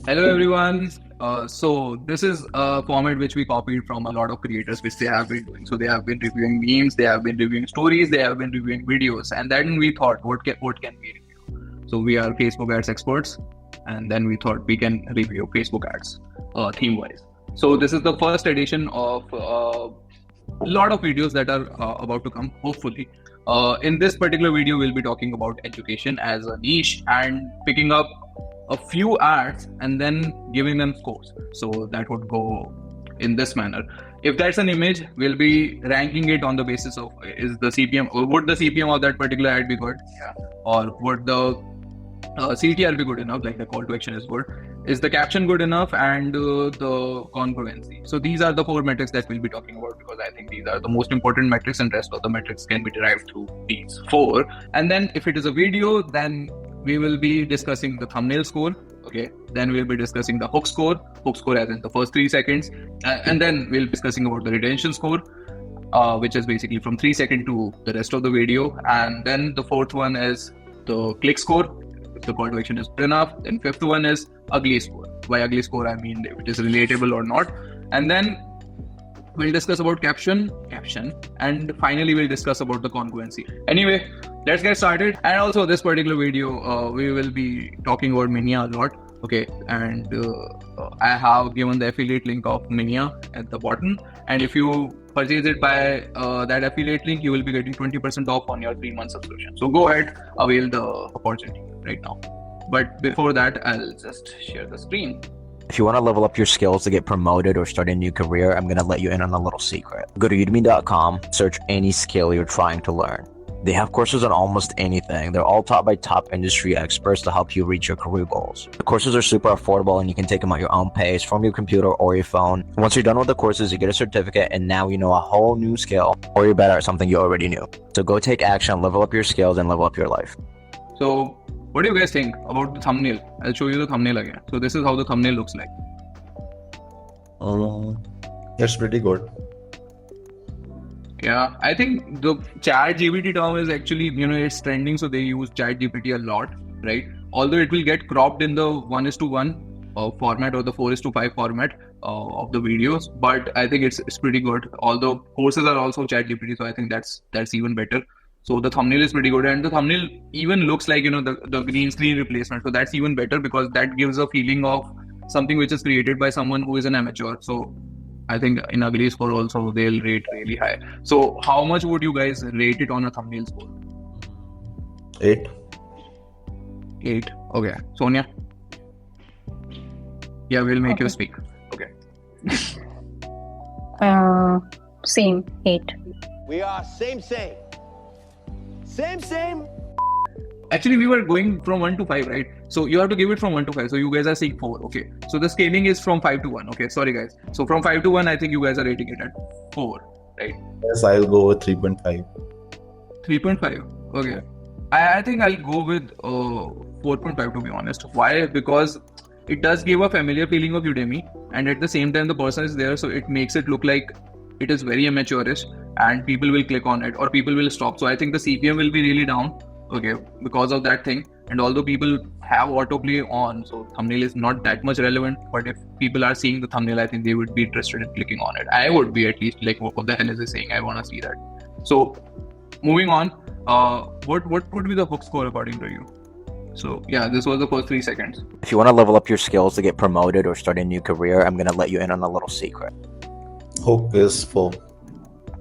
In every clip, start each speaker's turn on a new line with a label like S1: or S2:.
S1: Hello everyone. So this is a format which we copied from a lot of creators, which they have been doing. So they have been reviewing memes, they have been reviewing stories, they have been reviewing videos, and then we thought, what can we review? So we are Facebook ads experts, and then we thought we can review Facebook ads theme wise. So this is the first edition of a lot of videos that are about to come, hopefully. In this particular video, we'll be talking about education as a niche and picking up a few ads and then giving them scores. So that would go in this manner. If that's an image, we'll be ranking it on the basis of is the CPM, or would the CPM of that particular ad be good? Yeah. Or would the CTR be good enough, like the call to action is good? Is the caption good enough, and the congruency? So these are the four metrics that we'll be talking about, because I think these are the most important metrics, and rest of the metrics can be derived through these four. And then if it is a video, then we will be discussing the thumbnail score. Okay, then we'll be discussing the hook score as in the first 3 seconds, and then we'll be discussing about the retention score, which is basically from 3 seconds to the rest of the video. And then the fourth one is the click score, if the call to action is good enough. Then fifth one is ugly score. By ugly score, I mean if it is relatable or not. And then we'll discuss about caption, and finally we'll discuss about the congruency. Anyway, let's get started. And also this particular video, we will be talking about Minea a lot. Okay, and I have given the affiliate link of Minea at the bottom. And if you purchase it by that affiliate link, you will be getting 20% off on your 3-month subscription. So go ahead, avail the opportunity right now. But before that, I'll just share the screen.
S2: If you want to level up your skills to get promoted or start a new career, I'm going to let you in on a little secret. Go to udemy.com, search any skill you're trying to learn. They have courses on almost anything. They're all taught by top industry experts to help you reach your career goals. The courses are super affordable and you can take them at your own pace from your computer or your phone. Once you're done with the courses, you get a certificate, and now you know a whole new skill, or you're better at something you already knew. So go take action, level up your skills, and level up your life.
S1: So what do you guys think about the thumbnail? I'll show you the thumbnail again. So this is how the thumbnail looks like.
S3: That's pretty good.
S1: Yeah, I think the ChatGPT term is actually, it's trending, so they use ChatGPT a lot, right? Although it will get cropped in the 1:1 format or the 4:5 format of the videos, but I think it's pretty good. Although courses are also ChatGPT, so I think that's even better. So the thumbnail is pretty good, and the thumbnail even looks like, the green screen replacement. So that's even better, because that gives a feeling of something which is created by someone who is an amateur. So I think in ugly score also they'll rate really high. So how much would you guys rate it on a thumbnail score?
S3: 8.
S1: 8. Okay. Sonia? Yeah, we'll make you speak. Okay.
S4: Same, 8.
S5: We are same.
S1: Actually, we were going from 1 to 5, right? So you have to give it from 1 to 5. So you guys are saying 4. Okay. So the scaling is from 5 to 1. Okay. Sorry, guys. So from 5 to 1, I think you guys are rating it at 4, right?
S3: Yes, I'll go with 3.5.
S1: 3.5. Okay. I think I'll go with 4.5, to be honest. Why? Because it does give a familiar feeling of Udemy, and at the same time the person is there, so it makes it look like it is very amateurish, and people will click on it or people will stop. So I think the CPM will be really down, okay, because of that thing. And although people have autoplay on, so thumbnail is not that much relevant, but if people are seeing the thumbnail, I think they would be interested in clicking on it. I would be, at least, like, what the hell is it saying? I want to see that. So moving on, what would be the hook score according to you? So yeah, this was the first 3 seconds.
S2: If you want to level up your skills to get promoted or start a new career, I'm going to let you in on a little secret.
S3: Hook is 4.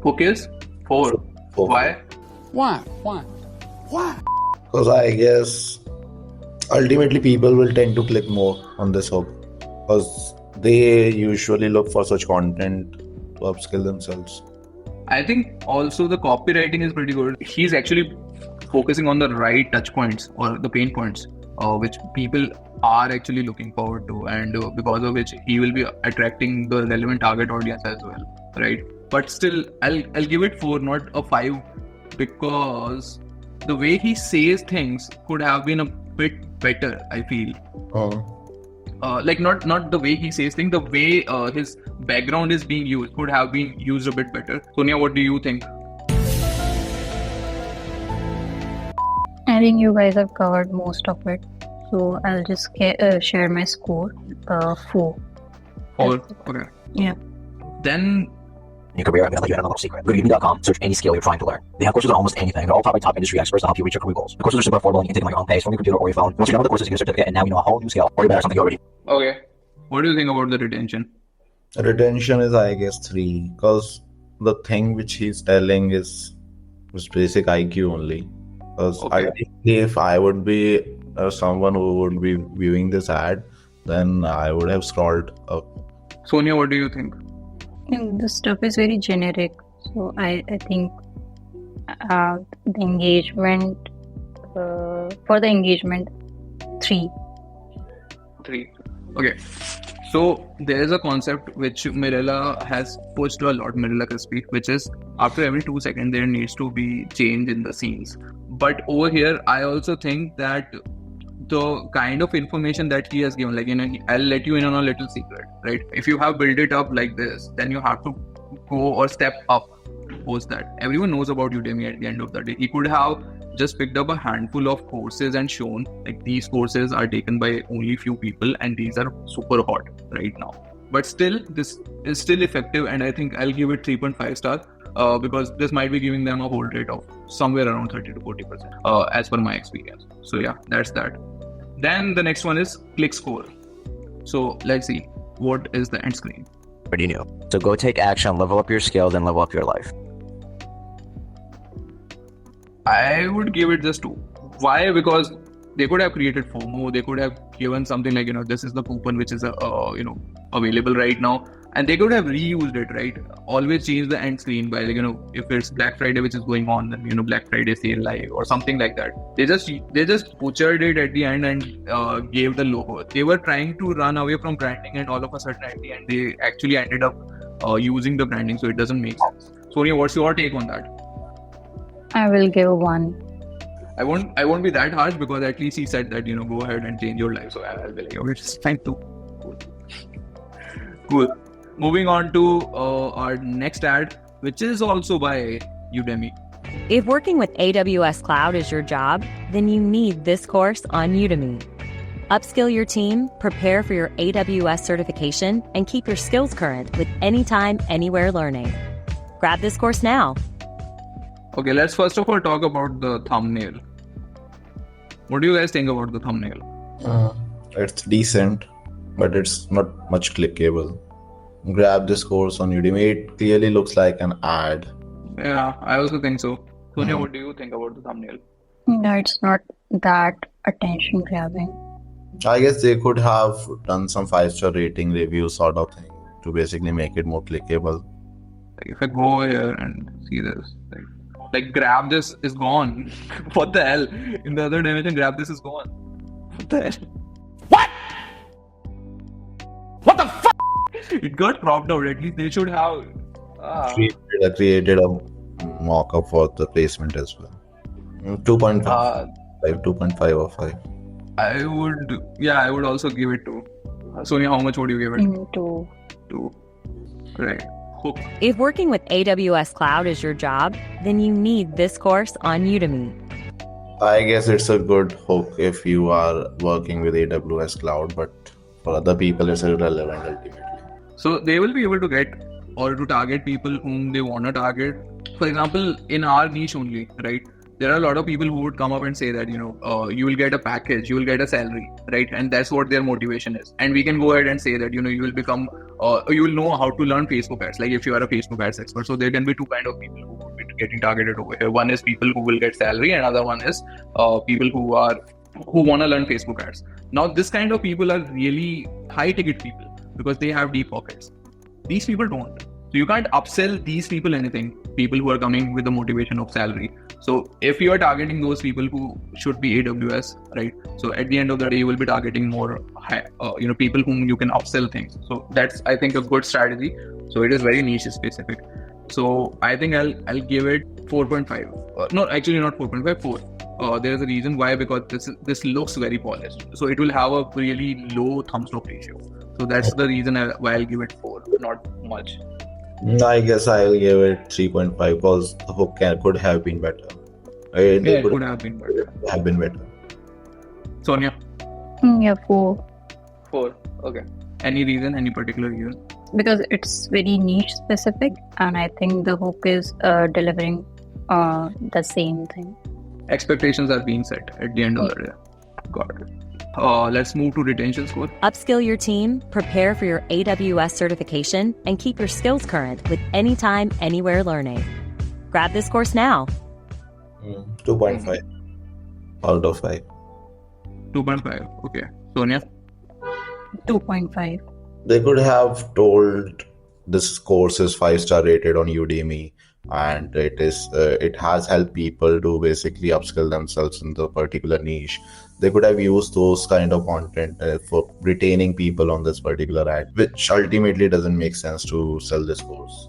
S1: Hook is 4.
S3: 4.
S1: Why?
S3: Because I guess ultimately people will tend to click more on this hook, because they usually look for such content to upskill themselves.
S1: I think also the copywriting is pretty good. He's actually focusing on the right touch points or the pain points, which people are actually looking forward to, and because of which he will be attracting the relevant target audience as well, right? But still, I'll give it 4, not a 5, because the way he says things could have been a bit better, I feel. Like not the way he says things, the way his background is being used could have been used a bit better. Sonia, what do you think?
S4: I think you guys have covered most of it. So I'll just share my score. 4.
S1: Or okay.
S4: Yeah.
S1: Then
S2: New career, I'm going to let you in on a little secret. Go to udemy.com, search any skill you're trying to learn. They have courses on almost anything. They're all taught by top industry experts to help you reach your career goals. The courses are super affordable and you can take them on your own pace from your computer or your phone. Once you're done with the courses, you get a certificate, and now you know a whole new skill, or you're better at something you already.
S1: okay. What do you think about the retention?
S3: Retention is, I guess, 3, because the thing which he's telling is basic IQ only. Because
S1: Okay.
S3: I think if I would be someone who would be viewing this ad, then I would have scrolled up.
S1: Sonia, what do you think?
S4: And the stuff is very generic. So I think the engagement, for the engagement, 3.
S1: 3. Okay. So there is a concept which Mirella has pushed a lot, Mirella Crispy, which is after every 2 seconds there needs to be change in the scenes. But over here, I also think that the kind of information that he has given, like, I'll let you in on a little secret, right? If you have built it up like this, then you have to go or step up post that. Everyone knows about Udemy at the end of the day. He could have just picked up a handful of courses and shown like these courses are taken by only few people and these are super hot right now. But still, this is still effective, and I think I'll give it 3.5 stars. Because this might be giving them a hold rate of somewhere around 30 to 40% as per my experience. So yeah, that's that. Then the next one is click score. So let's see, what is the end screen?
S2: Already knew. So go take action, level up your skills, and level up your life.
S1: I would give it just 2. Why? Because they could have created FOMO. They could have given something like, this is the coupon which is available right now. And they could have reused it, right? Always change the end screen by, like, if it's Black Friday which is going on, then Black Friday sale live or something like that. They just butchered it at the end and gave the logo. They were trying to run away from branding, and all of a sudden at the end they actually ended up using the branding, so it doesn't make sense. Sonia, what's your take on that?
S4: I will give 1.
S1: I won't be that harsh, because at least he said that go ahead and change your life. So I'll be like, okay, it's fine too. Cool. Moving on to our next ad, which is also by Udemy.
S5: If working with AWS Cloud is your job, then you need this course on Udemy. Upskill your team, prepare for your AWS certification, and keep your skills current with anytime, anywhere learning. Grab this course now.
S1: Okay, let's first of all talk about the thumbnail. What do you guys think about the thumbnail?
S3: It's decent, but it's not much clickable. Grab this course on Udemy. It clearly looks like an ad.
S1: Yeah, I also think so. Sonia, what do you think about the thumbnail?
S4: No, it's not that attention grabbing.
S3: I guess they could have done some 5-star rating review sort of thing to basically make it more clickable.
S1: Like if I go here and see this, like grab this is gone. What the hell? In the other dimension, grab this is gone. What the hell? What? What the fuck? It got cropped out. At least they should have
S3: created a mock-up for the placement as well. 2.5, 2.5 or 5.
S1: I would also give it 2. Sonia, how much would you give it?
S4: 2.
S1: 2. Right. Hook.
S5: If working with AWS Cloud is your job, then you need this course on Udemy.
S3: I guess it's a good hook if you are working with AWS Cloud, but for other people it's irrelevant ultimately.
S1: So they will be able to get or to target people whom they want to target. For example, in our niche only, right? There are a lot of people who would come up and say that, you will get a package, you will get a salary, right? And that's what their motivation is. And we can go ahead and say that, you will become, you will know how to learn Facebook ads, like if you are a Facebook ads expert. So there can be 2 kind of people who would be getting targeted over here. One is people who will get salary, and another one is people who want to learn Facebook ads. Now, this kind of people are really high ticket people because they have deep pockets. These people don't. So you can't upsell these people anything, people who are coming with the motivation of salary. So if you are targeting those people who should be AWS, right? So at the end of the day, you will be targeting more high, people whom you can upsell things. So that's, I think, a good strategy. So it is very niche specific. So I think I'll give it 4.5. No, actually not 4.5, 4. There is a reason why, because this looks very polished. So it will have a really low thumbs up ratio. So that's the reason why I'll give it 4, not much.
S3: I guess I'll give it 3.5 because the hook could have been better.
S1: It could have been better.
S3: Have been better.
S1: Sonia?
S4: Yeah, 4.
S1: 4. Okay. Any reason? Any particular reason?
S4: Because it's very niche specific, and I think the hook is delivering the same thing.
S1: Expectations are being set at the end of the day. Got it. Let's move to retention score.
S5: Upskill your team, prepare for your AWS certification, and keep your skills current with anytime, anywhere learning. Grab this course now.
S3: 2.5 out of 5.
S1: 2.5. Okay. Sonia?
S4: 2.5.
S3: They could have told this course is 5-star rated on Udemy, and it has helped people to basically upskill themselves in the particular niche. They could have used those kind of content for retaining people on this particular ad, which ultimately doesn't make sense to sell this course.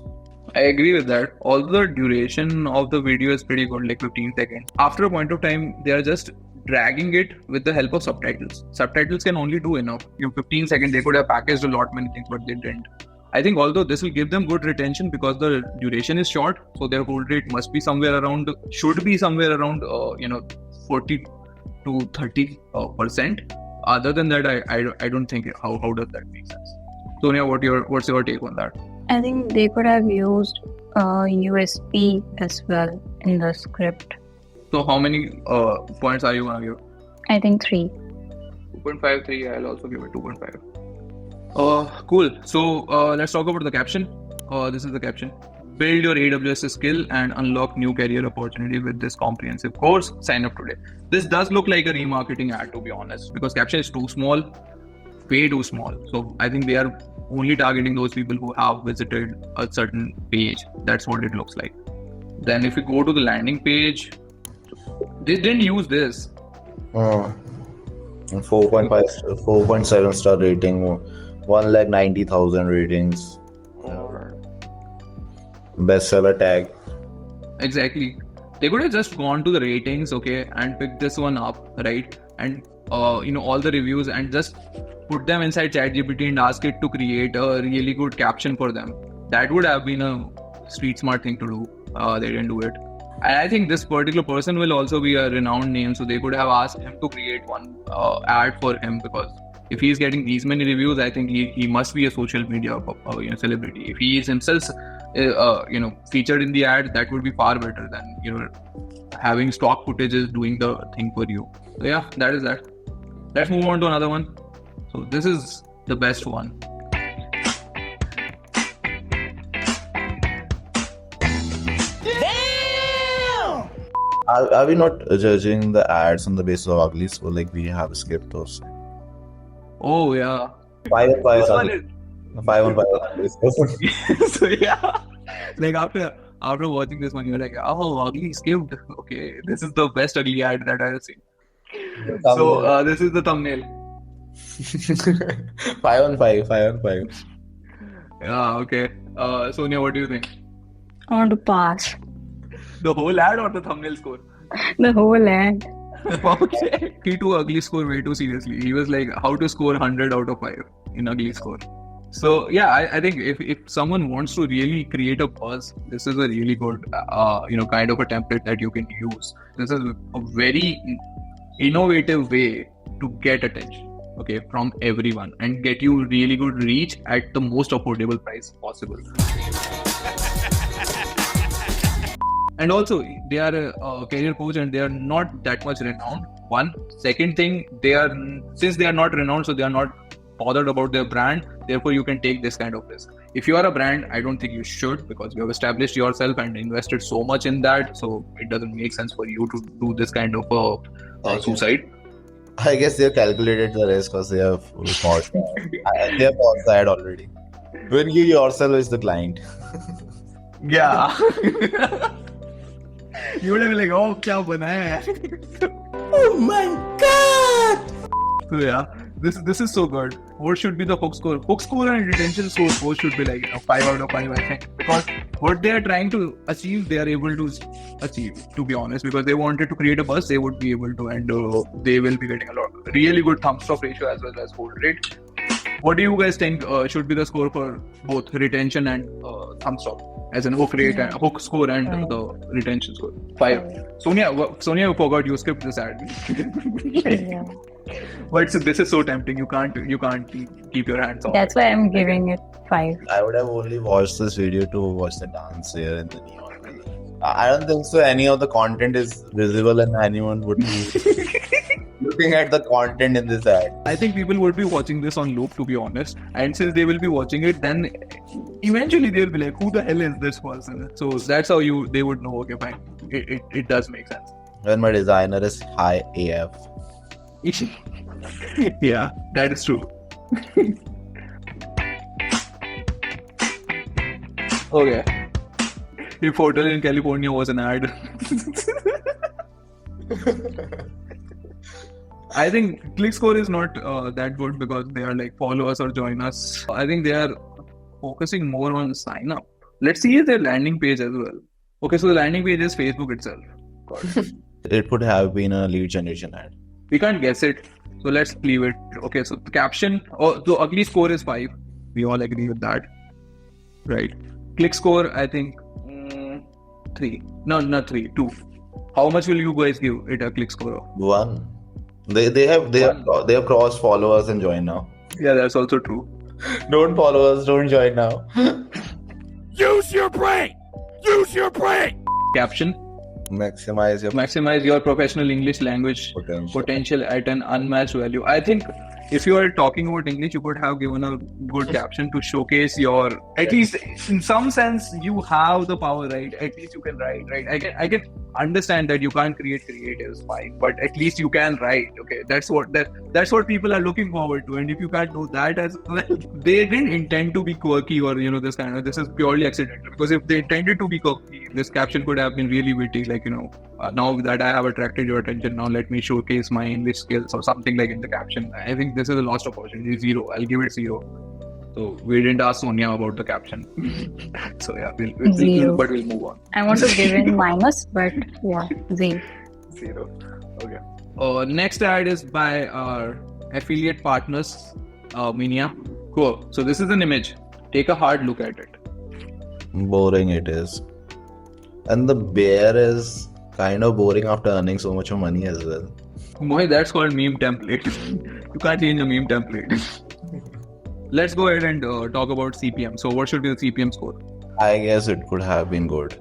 S1: I agree with that. Although the duration of the video is pretty good, like 15 seconds. After a point of time, they are just dragging it with the help of subtitles. Subtitles can only do enough. 15 seconds, they could have packaged a lot many things, but they didn't. I think although this will give them good retention because the duration is short, so their hold rate should be somewhere around 40 to 30%. Other than that, I don't think how does that make sense. Sonia, what's your take on that?
S4: I think they could have used USP as well in the script.
S1: So how many points are you gonna give?
S4: I think 3.
S1: 2.5, 3. I'll also give it 2.5. Cool. So let's talk about the caption. This is the caption. Build your AWS skill and unlock new career opportunity with this comprehensive course. Sign up today. This does look like a remarketing ad, to be honest, because caption is too small, way too small. So I think they are only targeting those people who have visited a certain page. That's what it looks like. Then if you go to the landing page, they didn't use this.
S3: 4.7 star rating, 190,000 ratings, bestseller tag.
S1: Exactly. They could have just gone to the ratings, okay, and picked this one up, right? And all the reviews and just put them inside ChatGPT and ask it to create a really good caption for them. That would have been a street smart thing to do. They didn't do it. And I think this particular person will also be a renowned name, so they could have asked him to create one ad for him, because if he's getting these many reviews, I think he must be a social media celebrity. If he is himself featured in the ad, that would be far better than having stock footages doing the thing for you. So yeah, that is that. Let's move on to another one. So this is the best one.
S3: Are we not judging the ads on the basis of ugly score? Like, we have skipped those.
S1: Oh yeah.
S3: 5 on 5. 5 on 5.
S1: So yeah, like after watching this one, you're like, oh, ugly skipped. Okay, this is the best ugly ad that I have seen. So this is the thumbnail.
S3: 5 on 5. 5 on 5.
S1: Yeah. Okay. Sonia, what do you think?
S4: I want to pass.
S1: The whole ad or the thumbnail score?
S4: The whole ad.
S1: Okay. He took ugly score way too seriously. He was like, how to score 100 out of 5 in ugly score. So yeah, I think if someone wants to really create a buzz, this is a really good kind of a template that you can use. This is a very innovative way to get attention, okay, from everyone and get you really good reach at the most affordable price possible. And also, they are a career coach and they are not that much renowned. One. Second thing, since they are not renowned, so they are not bothered about their brand. Therefore, you can take this kind of risk. If you are a brand, I don't think you should, because you have established yourself and invested so much in that. So it doesn't make sense for you to do this kind of suicide.
S3: I guess they have calculated the risk because they have paused. They have paused the ad already. When you yourself is the client.
S1: Yeah. You would have been like, oh, kya banaya hai?
S3: Oh my god!
S1: So yeah, this is so good. What should be the hook score? Hook score and retention score both should be like 5 out of 5, I think. Because what they are trying to achieve, they are able to achieve, to be honest. Because they wanted to create a buzz, they would be able to, and they will be getting a lot really good thumbs up ratio as well as hold rate. What do you guys think should be the score for both retention and thumbs up? as in hook rate and hook score and
S4: Right.
S1: the retention score. 5. Sonia, you forgot you skipped this ad.
S4: Yeah.
S1: But so this is so tempting. You can't keep your hands off.
S4: That's why I'm giving it 5.
S3: I would have only watched this video to watch the dance here in the neon color. I don't think so any of the content is visible and anyone would be looking at the content in this ad.
S1: I think people would be watching this on loop, to be honest. And since they will be watching it, then eventually they'll be like, "Who the hell is this person?" So that's how they would know. Okay, fine. It does make sense.
S3: When my designer is high AF.
S1: Yeah, that is true. Okay. If hotel in California was an ad. I think ClickScore is not that good because they are like follow us or join us. I think they are focusing more on sign up. Let's see their landing page as well. Okay, so the landing page is Facebook itself.
S3: It could have been a lead generation ad.
S1: We can't guess it, so let's leave it. Okay, so the caption, the ugly score is 5. We all agree with that, right? Click score, I think 3. No, not 3, 2. How much will you guys give it a click score of?
S3: 1. They have crossed follow us and join now.
S1: Yeah, that's also true.
S3: Don't follow us, don't join now.
S6: Use your brain! Use your brain!
S1: Caption,
S3: Maximize your
S1: professional English language potential at an unmatched value. I think if you are talking about English, you could have given a good caption to showcase your, at least in some sense, you have the power, right? At least you can write, right? I can understand that you can't create creatives, fine, but at least you can write. Okay, that's what people are looking forward to. And if you can't do that as well, they didn't intend to be quirky or this is purely accidental. Because if they intended to be quirky, this caption could have been really witty, like now that I have attracted your attention, now let me showcase my English skills or something like in the caption. I think this is a lost opportunity. 0. I'll give it 0. So we didn't ask Sonia about the caption. So yeah, we'll but we'll move on.
S4: I want to give it minus, but yeah, 0.
S1: 0. Okay. Next ad is by our affiliate partners, Minea. Cool. So this is an image. Take a hard look at it.
S3: Boring it is. And the bear is kind of boring after earning so much money as well.
S1: Mohit, that's called meme template. You can't change a meme template. Let's go ahead and talk about CPM. So what should be the CPM score?
S3: I guess it could have been good.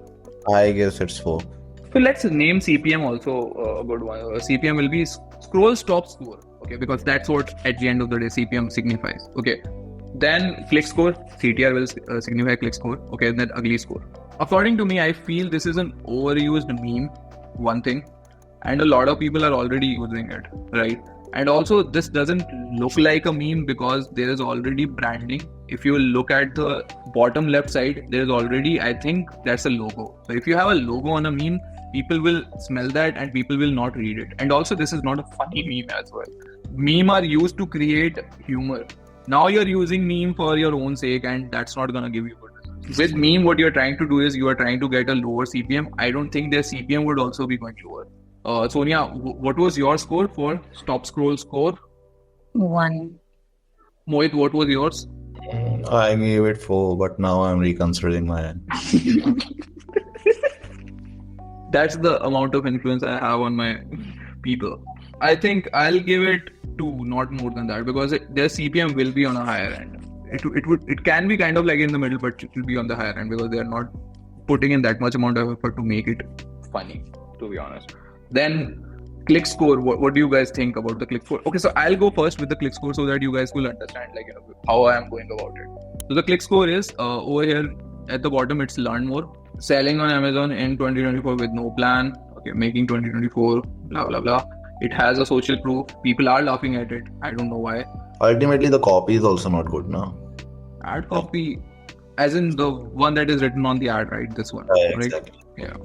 S3: I guess it's 4.
S1: So let's name CPM also a good one. CPM will be scroll stop score. Okay, because that's what at the end of the day CPM signifies. Okay. Then click score, CTR will signify click score. Okay, and then ugly score. According to me, I feel this is an overused meme, one thing. And a lot of people are already using it, right? And also this doesn't look like a meme because there is already branding. If you look at the bottom left side, there is already, I think that's a logo. So if you have a logo on a meme, people will smell that and people will not read it. And also this is not a funny meme as well. Meme are used to create humor. Now you're using meme for your own sake and that's not gonna give you good results. With meme, what you're trying to do is you are trying to get a lower CPM. I don't think their CPM would also be going lower. Sonia, what was your score for stop scroll score?
S4: 1.
S1: Mohit, what was yours?
S3: I gave it 4, but now I'm reconsidering my end.
S1: That's the amount of influence I have on my people. I think I'll give it 2, not more than that, because their CPM will be on a higher end. It can be kind of like in the middle, but it will be on the higher end because they are not putting in that much amount of effort to make it funny, to be honest. Then click score. What do you guys think about the click score? Okay, so I'll go first with the click score so that you guys will understand how I am going about it. So the click score is over here at the bottom. It's learn more. Selling on Amazon in 2024 with no plan. Okay, making 2024. Blah blah blah. It has a social proof. People are laughing at it. I don't know why.
S3: Ultimately, the copy is also not good now.
S1: Ad copy, as in the one that is written on the ad, right? This one, right?
S3: Exactly.
S1: Yeah.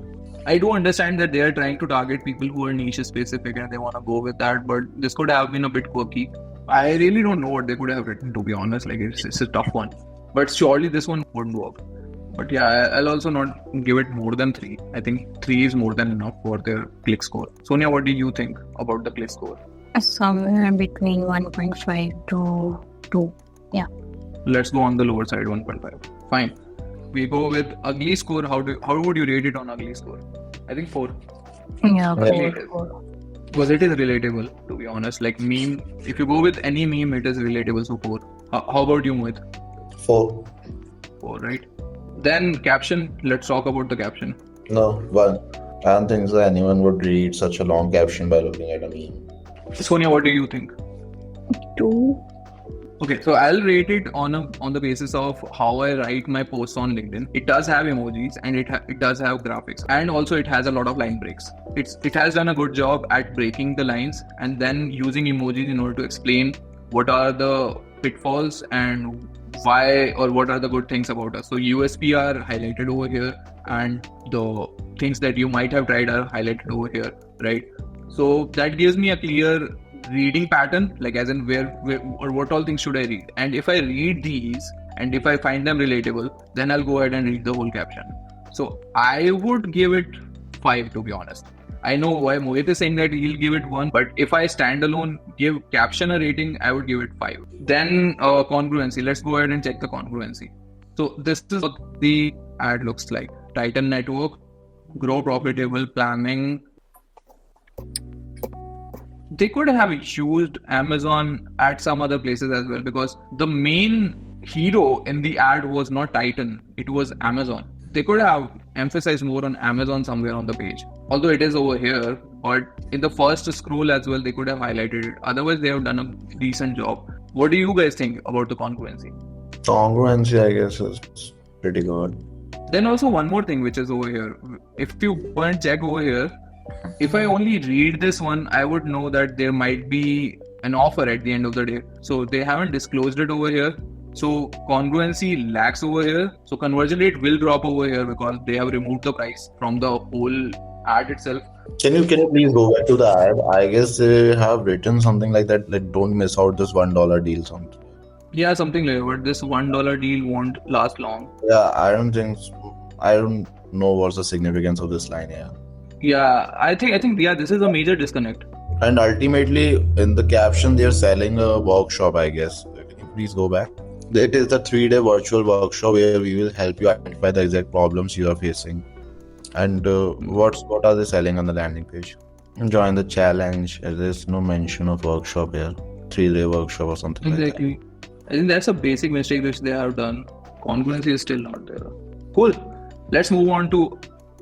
S1: I do understand that they are trying to target people who are niche specific and they want to go with that, but this could have been a bit quirky. I really don't know what they could have written, to be honest. Like it's a tough one, but surely this one wouldn't work. But yeah, I'll also not give it more than 3. I think 3 is more than enough for their click score. Sonia, what do you think about the click score?
S4: Somewhere between 1.5 to 2. Yeah.
S1: Let's go on the lower side, 1.5. Fine. we go with ugly score. How would you rate it on ugly score? I think 4.
S4: Yeah,
S3: Yeah.
S4: 4.
S1: Because it is relatable, to be honest. Like meme, if you go with any meme, it is relatable. So 4. How about you, Mohit?
S3: 4.
S1: 4, right? Then caption. Let's talk about the caption.
S3: No, 1. I don't think so anyone would read such a long caption by looking at a meme.
S1: Sonia, what do you think?
S4: 2.
S1: Okay, so I'll rate it on the basis of how I write my posts on LinkedIn. It does have emojis and it does have graphics, and also it has a lot of line breaks. It has done a good job at breaking the lines and then using emojis in order to explain what are the pitfalls and why, or what are the good things about us. So USP are highlighted over here, and the things that you might have tried are highlighted over here, right? So that gives me a clear reading pattern, like as in where or what all things should I read. And if I read these and if I find them relatable, then I'll go ahead and read the whole caption. So I would give it 5, to be honest. I know why Mohit is saying that he'll give it 1, but if I stand alone give caption a rating, I would give it 5. Then congruency. Let's go ahead and check the congruency. So this is what the ad looks like. Titan network, grow profitable, planning. They could have used Amazon at some other places as well, because the main hero in the ad was not Titan, it was Amazon. They could have emphasized more on Amazon somewhere on the page. Although it is over here, but in the first scroll as well, they could have highlighted it. Otherwise, they have done a decent job. What do you guys think about the congruency?
S3: Congruency, I guess, is pretty good.
S1: Then also one more thing which is over here. If you go and check over here, if I only read this one, I would know that there might be an offer at the end of the day. So they haven't disclosed it over here. So congruency lacks over here. So conversion rate will drop over here because they have removed the price from the whole ad itself.
S3: Can you please go back to the ad? I guess they have written something like that, like don't miss out this $1 deal something.
S1: Yeah, something like that. But this $1 deal won't last long.
S3: Yeah, I don't know what's the significance of this line here.
S1: Yeah, I think this is a major disconnect.
S3: And ultimately, in the caption, they're selling a workshop, I guess. Can you please go back? It is the 3-day virtual workshop where we will help you identify the exact problems you are facing. And what are they selling on the landing page? Join the challenge. There's no mention of workshop here. 3-day workshop or something
S1: Exactly. I think that's a basic mistake which they have done. Congruency is still not there. Cool. Let's move on to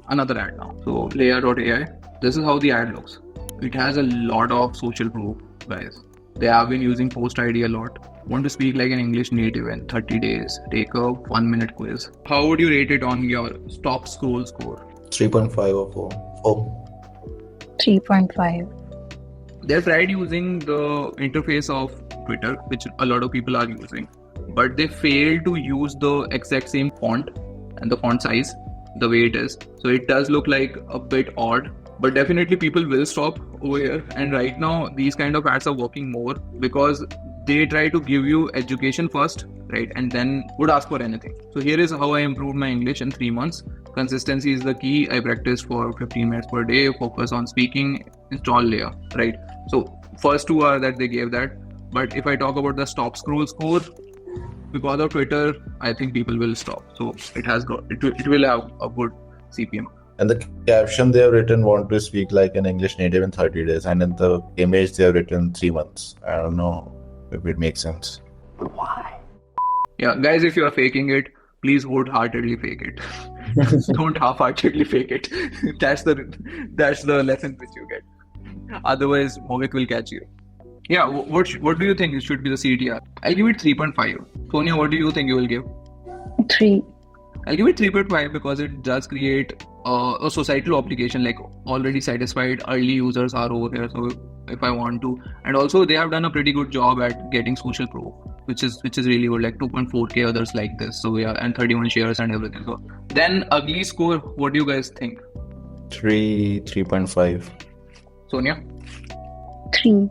S1: another ad now. So Leya.ai. This is how the ad looks. It has a lot of social proof, guys. They have been using post ID a lot. Want to speak like an English native in 30 days. Take a 1-minute quiz. How would you rate it on your stop scroll score?
S3: 3.5 or 4. 4.
S4: 3.5.
S1: They've tried using the interface of Twitter, which a lot of people are using, but they failed to use the exact same font and the font size the way it is. So it does look like a bit odd, but definitely people will stop over here. And right now these kind of ads are working more because they try to give you education first, right, and then would ask for anything. So here is how I improved my English in 3 months. Consistency is the key. I practiced for 15 minutes per day, focus on speaking, install Leya, right? So first 2 are that they gave that. But if I talk about the stop scroll score, because of Twitter, I think people will stop. So it will have a good CPM.
S3: And the caption they have written, want to speak like an English native in 30 days. And in the image they have written 3 months. I don't know if it makes sense.
S1: Why? Yeah, guys, if you are faking it, please wholeheartedly fake it. Don't half-heartedly fake it. That's the lesson which you get. Otherwise, Mohit will catch you. Yeah, what do you think it should be the CTR? I'll give it 3.5. Sonia, what do you think you will give?
S4: 3.
S1: I'll give it 3.5 because it does create a societal obligation, like already satisfied early users are over here. So if I want to, and also they have done a pretty good job at getting social proof, which is really good, like 2.4k others like this. So yeah, and 31 shares and everything. So then ugly score, what do you guys think?
S3: 3.5.
S1: Sonia?
S4: 3.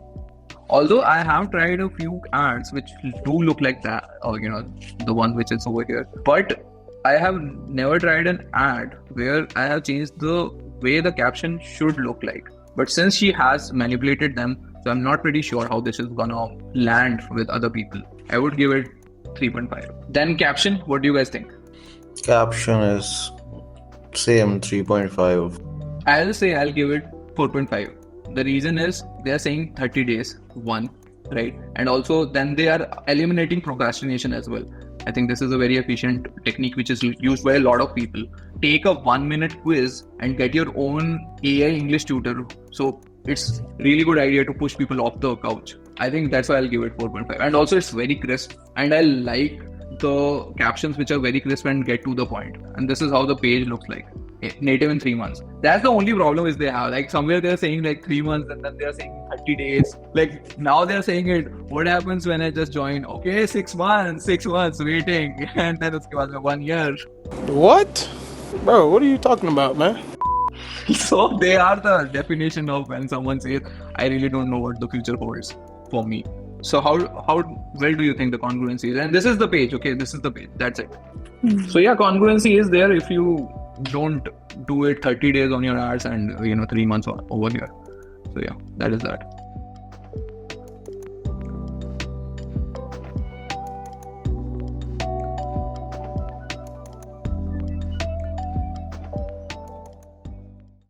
S1: Although I have tried a few ads which do look like that, or the one which is over here, but I have never tried an ad where I have changed the way the caption should look like. But since she has manipulated them, so I'm not pretty sure how this is gonna land with other people. I would give it 3.5. Then caption, what do you guys think?
S3: Caption is same 3.5.
S1: I'll say I'll give it 4.5. The reason is they are saying 30 days, one, right? And also then they are eliminating procrastination as well. I think this is a very efficient technique which is used by a lot of people. Take a 1-minute quiz and get your own AI English tutor. So it's really good idea to push people off the couch. I think that's why I'll give it 4.5. And also it's very crisp. And I like the captions which are very crisp and get to the point. And this is how the page looks like. Native in 3 months. That's the only problem is they have. Like somewhere they're saying like 3 months and then they're saying 30 days. Like now they're saying it. What happens when I just join? Okay, 6 months waiting. And then uske baad 1 year.
S7: What? Bro, what are you talking about, man?
S1: So they are the definition of when someone says, I really don't know what the future holds for me. So how well do you think the congruency is? And this is the page, okay? This is the page. That's it. So yeah, congruency is there if you don't do it 30 days on your hours and 3 months over here. So yeah, that is that.